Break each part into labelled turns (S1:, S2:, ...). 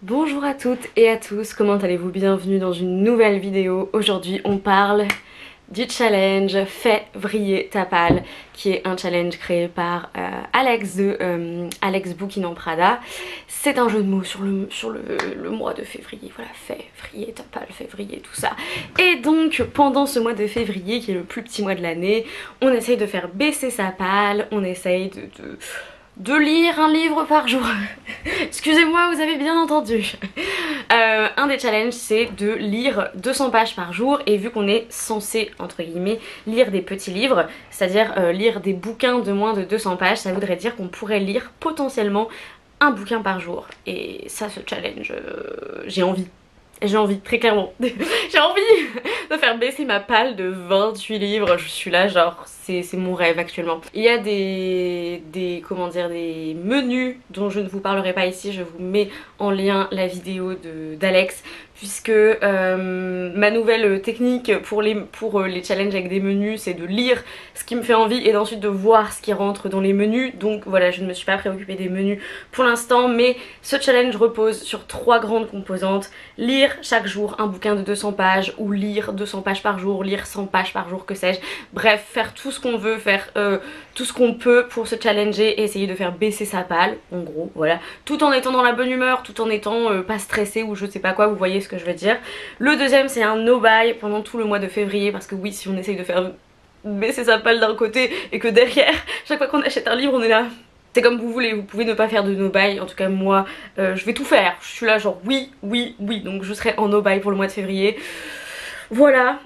S1: Bonjour à toutes et à tous, comment allez-vous? Bienvenue dans une nouvelle vidéo. Aujourd'hui on parle du challenge Fais vriller ta palle, qui est un challenge créé par Alex de Alex Booking en Prada. C'est un jeu de mots sur le mois de février, voilà, fais vriller ta palle, fais vriller tout ça. Et donc pendant ce mois de février, qui est le plus petit mois de l'année, on essaye de faire baisser sa palle, on essaye de lire un livre par jour. Excusez-moi, vous avez bien entendu. Un des challenges, c'est de lire 200 pages par jour, et vu qu'on est censé, entre guillemets, lire des petits livres, c'est-à-dire lire des bouquins de moins de 200 pages, ça voudrait dire qu'on pourrait lire potentiellement un bouquin par jour. Et ça, ce challenge, j'ai envie. J'ai envie, très clairement. J'ai envie de faire baisser ma palle de 28 livres. Je suis là, genre, c'est mon rêve actuellement. Il y a des menus dont je ne vous parlerai pas ici. Je vous mets en lien la vidéo d'Alex, puisque ma nouvelle technique pour les challenges avec des menus, c'est de lire ce qui me fait envie et ensuite de voir ce qui rentre dans les menus. Donc voilà, je ne me suis pas préoccupée des menus pour l'instant, mais ce challenge repose sur 3 grandes composantes. Lire chaque jour un bouquin de 200 pages, ou lire 200 pages par jour, lire 100 pages par jour, que sais-je. Bref, faire tout ce qu'on veut, faire tout ce qu'on peut pour se challenger et essayer de faire baisser sa palle, en gros, voilà. Tout en étant dans la bonne humeur, tout en étant pas stressé ou je sais pas quoi, vous voyez ce que je veux dire. Le deuxième, c'est un no-buy pendant tout le mois de février, parce que oui, si on essaye de faire baisser sa palle d'un côté et que derrière, chaque fois qu'on achète un livre, on est là... C'est comme vous voulez, vous pouvez ne pas faire de no-buy, en tout cas moi je vais tout faire, je suis là genre oui, donc je serai en no-buy pour le mois de février. Voilà,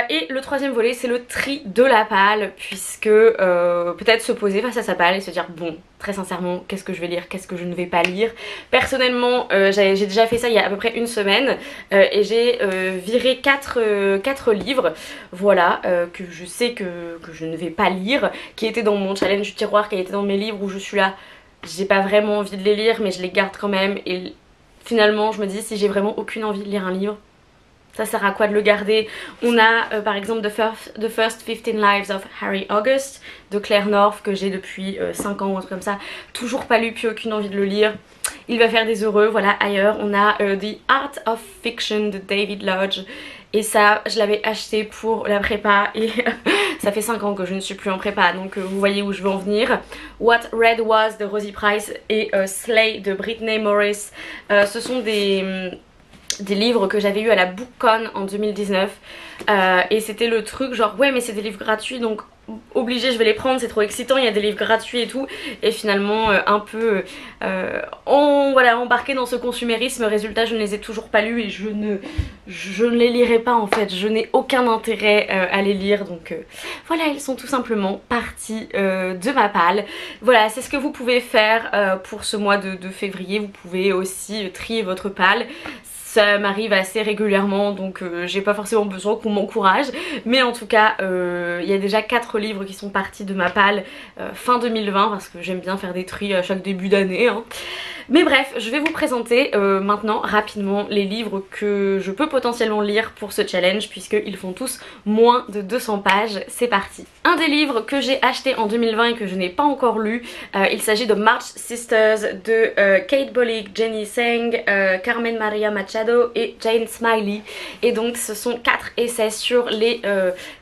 S1: et le troisième volet, c'est le tri de la palle, puisque peut-être se poser face à sa palle et se dire bon, très sincèrement, qu'est-ce que je vais lire, qu'est-ce que je ne vais pas lire. Personnellement, j'ai déjà fait ça il y a à peu près une semaine, et j'ai viré 4 livres, voilà, que je sais que je ne vais pas lire, qui étaient dans mon challenge du tiroir, qui étaient dans mes livres où je suis là, j'ai pas vraiment envie de les lire, mais je les garde quand même, et finalement je me dis, si j'ai vraiment aucune envie de lire un livre, ça sert à quoi de le garder? On a par exemple The First 15 Lives of Harry August de Claire North, que j'ai depuis 5 ans ou un truc comme ça, toujours pas lu, puis aucune envie de le lire. Il va faire des heureux. Voilà, ailleurs on a The Art of Fiction de David Lodge, et ça je l'avais acheté pour la prépa et ça fait 5 ans que je ne suis plus en prépa, donc vous voyez où je veux en venir. What Red Was de Rosie Price et Slay de Brittany Morris. Ce sont des livres que j'avais eu à la BookCon en 2019, et c'était le truc genre ouais mais c'est des livres gratuits donc obligé je vais les prendre, c'est trop excitant, il y a des livres gratuits et tout, et finalement un peu voilà, embarqué dans ce consumérisme. Résultat, je ne les ai toujours pas lus et je ne les lirai pas en fait, je n'ai aucun intérêt à les lire, donc voilà, ils sont tout simplement partis de ma palle. Voilà, c'est ce que vous pouvez faire pour ce mois de février. Vous pouvez aussi trier votre palle. Ça m'arrive assez régulièrement, donc j'ai pas forcément besoin qu'on m'encourage, mais en tout cas il y a déjà 4 livres qui sont partis de ma palle fin 2020, parce que j'aime bien faire des tris à chaque début d'année, hein. Mais bref, je vais vous présenter maintenant rapidement les livres que je peux potentiellement lire pour ce challenge, puisqu'ils font tous moins de 200 pages. C'est parti. Un des livres que j'ai acheté en 2020 et que je n'ai pas encore lu, il s'agit de March Sisters de Kate Bollig, Jenny Seng, Carmen Maria Machado et Jane Smiley. Et donc ce sont 4 essais sur les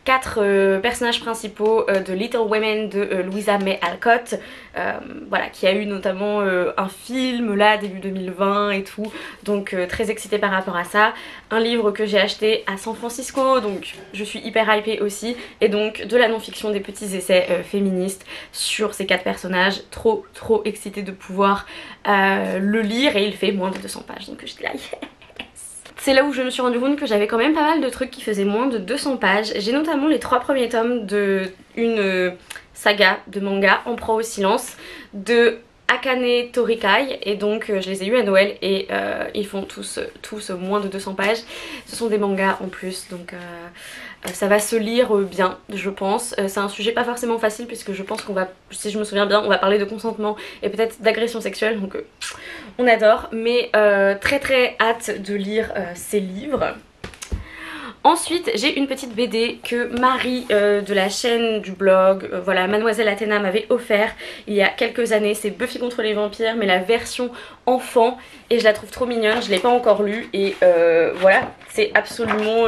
S1: 4 personnages principaux de Little Women de Louisa May Alcott, voilà, qui a eu notamment un film là début 2020 et tout, donc très excitée par rapport à ça. Un livre que j'ai acheté à San Francisco, donc je suis hyper hypée aussi, et donc de la non-fiction, des petits essais féministes sur ces 4 personnages. Trop excitée de pouvoir le lire, et il fait moins de 200 pages, donc je dis là yeah. C'est là où je me suis rendu compte que j'avais quand même pas mal de trucs qui faisaient moins de 200 pages. J'ai notamment les 3 premiers tomes de une saga de manga, En proie au silence, de Akane Torikai, et donc je les ai eu à Noël, et ils font tous moins de 200 pages. Ce sont des mangas en plus, donc ça va se lire bien, je pense. C'est un sujet pas forcément facile, puisque je pense qu'on va, si je me souviens bien, on va parler de consentement et peut-être d'agression sexuelle, donc on adore, mais très hâte de lire ces livres. Ensuite j'ai une petite BD que Marie de la chaîne du blog, voilà, Mademoiselle Athéna m'avait offert il y a quelques années. C'est Buffy contre les vampires mais la version enfant et je la trouve trop mignonne, je l'ai pas encore lue et voilà, c'est absolument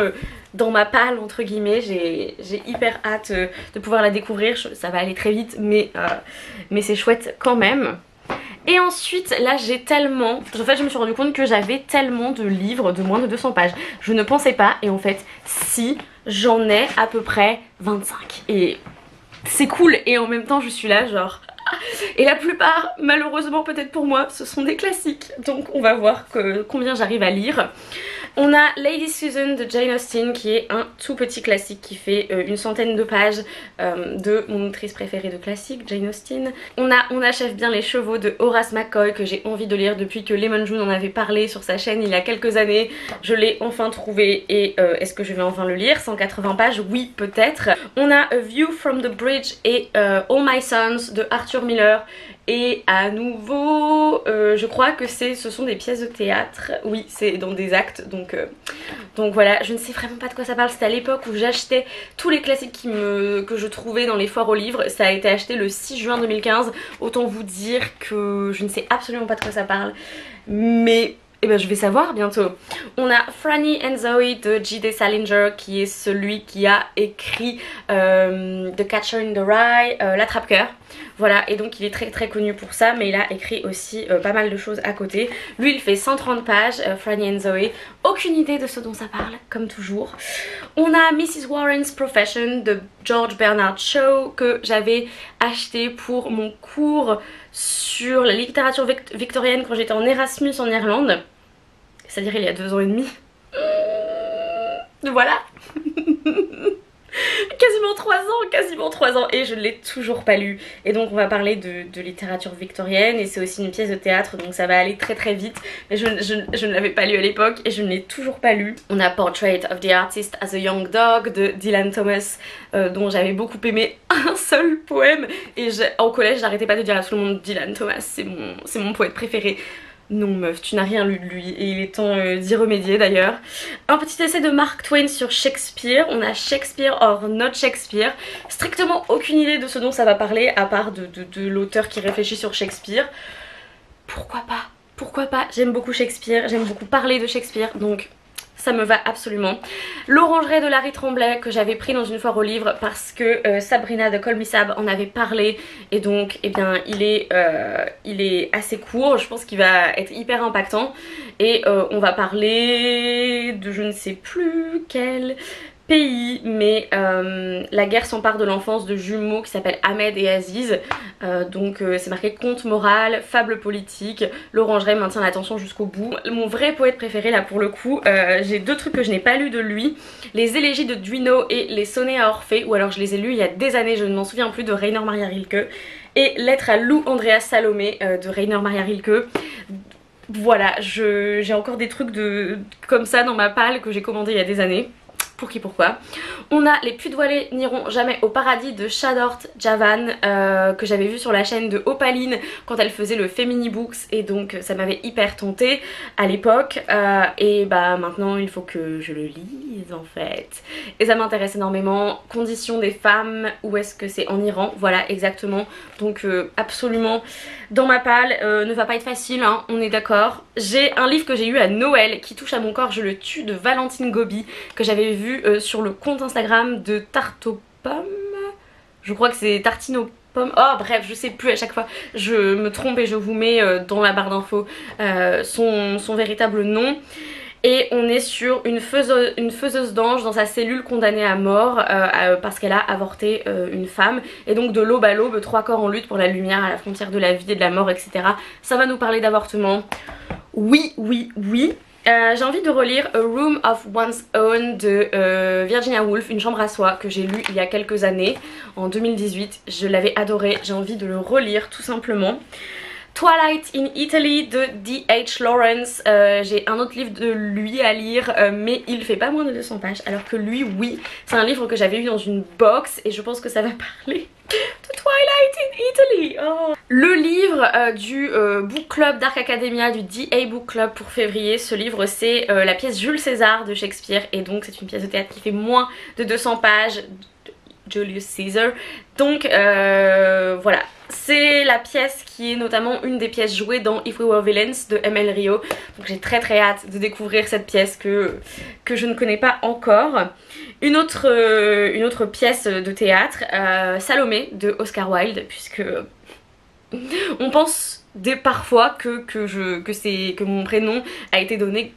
S1: dans ma palle entre guillemets. J'ai hyper hâte de pouvoir la découvrir, ça va aller très vite mais c'est chouette quand même. Et ensuite là j'ai tellement, en fait je me suis rendu compte que j'avais tellement de livres de moins de 200 pages. Je ne pensais pas et en fait si, j'en ai à peu près 25 et c'est cool et en même temps je suis là genre... Et la plupart, malheureusement peut-être pour moi, ce sont des classiques. Donc on va voir combien j'arrive à lire. On a Lady Susan de Jane Austen qui est un tout petit classique qui fait une centaine de pages de mon autrice préférée de classique, Jane Austen. On achève bien les chevaux de Horace McCoy que j'ai envie de lire depuis que Lemon June en avait parlé sur sa chaîne il y a quelques années. Je l'ai enfin trouvé et est-ce que je vais enfin le lire? 180 pages, oui peut-être. On a A View from the Bridge et All My Sons de Arthur Miller. Et à nouveau, je crois que ce sont des pièces de théâtre. Oui, c'est dans des actes, donc voilà, je ne sais vraiment pas de quoi ça parle. C'était à l'époque où j'achetais tous les classiques que je trouvais dans les foires aux livres. Ça a été acheté le 6 juin 2015. Autant vous dire que je ne sais absolument pas de quoi ça parle. Mais... eh ben je vais savoir bientôt. On a Franny and Zoe de J.D. Salinger qui est celui qui a écrit The Catcher in the Rye, l'attrape-cœur. Voilà, et donc il est très très connu pour ça, mais il a écrit aussi pas mal de choses à côté. Lui il fait 130 pages, Franny and Zoe. Aucune idée de ce dont ça parle, comme toujours. On a Mrs. Warren's Profession de George Bernard Shaw que j'avais acheté pour mon cours sur la littérature victorienne quand j'étais en Erasmus en Irlande. C'est-à-dire il y a 2 ans et demi. Voilà. Quasiment 3 ans et je ne l'ai toujours pas lu. Et donc on va parler de littérature victorienne et c'est aussi une pièce de théâtre donc ça va aller très très vite. Mais je ne l'avais pas lu à l'époque et je ne l'ai toujours pas lu. On a Portrait of the Artist as a Young Dog de Dylan Thomas dont j'avais beaucoup aimé un seul poème. Et en collège j'arrêtais pas de dire à tout le monde Dylan Thomas c'est mon poète préféré. Non meuf, tu n'as rien lu de lui et il est temps d'y remédier d'ailleurs. Un petit essai de Mark Twain sur Shakespeare. On a Shakespeare or Not Shakespeare. Strictement aucune idée de ce dont ça va parler à part de l'auteur qui réfléchit sur Shakespeare. Pourquoi pas? Pourquoi pas? J'aime beaucoup Shakespeare, j'aime beaucoup parler de Shakespeare donc... ça me va absolument. L'Orangerie de Larry Tremblay que j'avais pris dans une foire aux livres parce que Sabrina de Call Me Sab en avait parlé et donc eh bien il est assez court, je pense qu'il va être hyper impactant et on va parler de je ne sais plus quel pays mais la guerre s'empare de l'enfance de jumeaux qui s'appellent Ahmed et Aziz donc c'est marqué conte moral, fable politique, l'Orangerie maintient l'attention jusqu'au bout. Mon vrai poète préféré là pour le coup, j'ai 2 trucs que je n'ai pas lus de lui, les élégies de Duino et les sonnets à Orphée, ou alors je les ai lus il y a des années, je ne m'en souviens plus, de Rainer Maria Rilke, et Lettre à Lou Andreas Salomé de Rainer Maria Rilke. Voilà, j'ai encore des trucs comme ça dans ma palle que j'ai commandé il y a des années. Pour qui pourquoi. On a Les Puy-de-Voilés n'iront jamais au paradis de Shadort Javan que j'avais vu sur la chaîne de Opaline quand elle faisait le Femini Books et donc ça m'avait hyper tentée à l'époque et bah maintenant il faut que je le lise en fait et ça m'intéresse énormément. Conditions des femmes, où est-ce que c'est? En Iran, voilà exactement, donc absolument dans ma palle. Ne va pas être facile hein, on est d'accord. J'ai un livre que j'ai eu à Noël qui touche à mon corps, je le tue de Valentine Gobi que j'avais vu sur le compte Instagram de Tarte aux pommes, je crois que c'est Tartine aux pommes, oh bref je sais plus, à chaque fois je me trompe et je vous mets dans la barre d'infos son véritable nom. Et on est sur une faiseuse d'ange dans sa cellule condamnée à mort parce qu'elle a avorté une femme. Et donc de l'aube à l'aube, 3 corps en lutte pour la lumière à la frontière de la vie et de la mort, etc. Ça va nous parler d'avortement. Oui, oui, oui. J'ai envie de relire A Room of One's Own de Virginia Woolf, une chambre à soi, que j'ai lu il y a quelques années, en 2018. Je l'avais adoré, j'ai envie de le relire tout simplement. Twilight in Italy de D.H. Lawrence. J'ai un autre livre de lui à lire, mais il fait pas moins de 200 pages, alors que lui, oui, c'est un livre que j'avais eu dans une box et je pense que ça va parler de Twilight in Italy. Oh. Le livre du book club Dark Academia, du DA Book Club pour février. Ce livre, c'est la pièce Jules César de Shakespeare, et donc c'est une pièce de théâtre qui fait moins de 200 pages. Julius Caesar. Donc voilà, c'est la pièce qui est notamment une des pièces jouées dans If We Were Villains de M.L. Rio. Donc j'ai très hâte de découvrir cette pièce que je ne connais pas encore. Une autre pièce de théâtre, Salomé de Oscar Wilde, puisque on pense parfois que mon prénom a été donné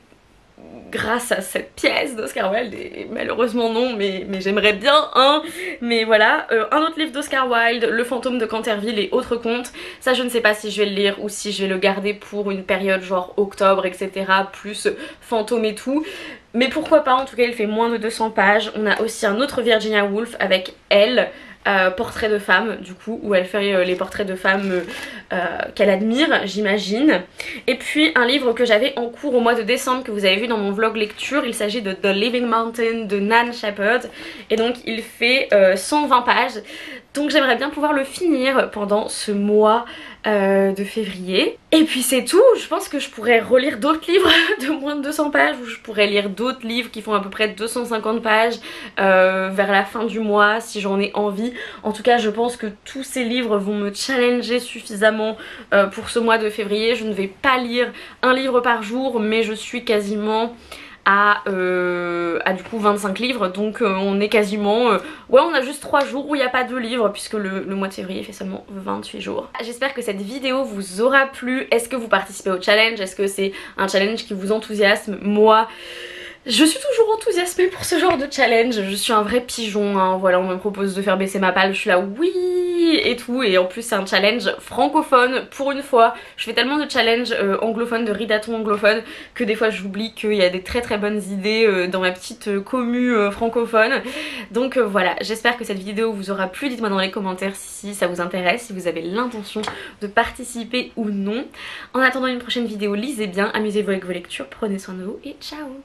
S1: grâce à cette pièce d'Oscar Wilde, et malheureusement non, mais j'aimerais bien, hein. Mais voilà, un autre livre d'Oscar Wilde, Le fantôme de Canterville et autres contes. Ça, je ne sais pas si je vais le lire ou si je vais le garder pour une période genre octobre, etc. plus fantôme et tout. Mais pourquoi pas, en tout cas il fait moins de 200 pages. On a aussi un autre Virginia Woolf avec Elle, portrait de femme, du coup, où elle fait les portraits de femmes qu'elle admire, j'imagine. Et puis un livre que j'avais en cours au mois de décembre, que vous avez vu dans mon vlog lecture, il s'agit de The Living Mountain de Nan Shepherd, et donc il fait 120 pages. Donc j'aimerais bien pouvoir le finir pendant ce mois de février. Et puis c'est tout. Je pense que je pourrais relire d'autres livres de moins de 200 pages, ou je pourrais lire d'autres livres qui font à peu près 250 pages vers la fin du mois si j'en ai envie. En tout cas, je pense que tous ces livres vont me challenger suffisamment pour ce mois de février. Je ne vais pas lire un livre par jour, mais je suis quasiment à du coup 25 livres, donc on est quasiment ouais, on a juste 3 jours où il n'y a pas de livres, puisque le mois de février fait seulement 28 jours. J'espère que cette vidéo vous aura plu. Est-ce que vous participez au challenge? Est-ce que c'est un challenge qui vous enthousiasme? Moi, je suis toujours enthousiasmée pour ce genre de challenge. Je suis un vrai pigeon, hein. Voilà, on me propose de faire baisser ma palle, je suis là oui et tout, et en plus c'est un challenge francophone pour une fois. Je fais tellement de challenges anglophones, de ridatons anglophones, que des fois j'oublie qu'il y a des très bonnes idées dans ma petite commu francophone. Donc voilà, j'espère que cette vidéo vous aura plu. Dites-moi dans les commentaires si ça vous intéresse, si vous avez l'intention de participer ou non. En attendant une prochaine vidéo, lisez bien, amusez-vous avec vos lectures, prenez soin de vous et ciao.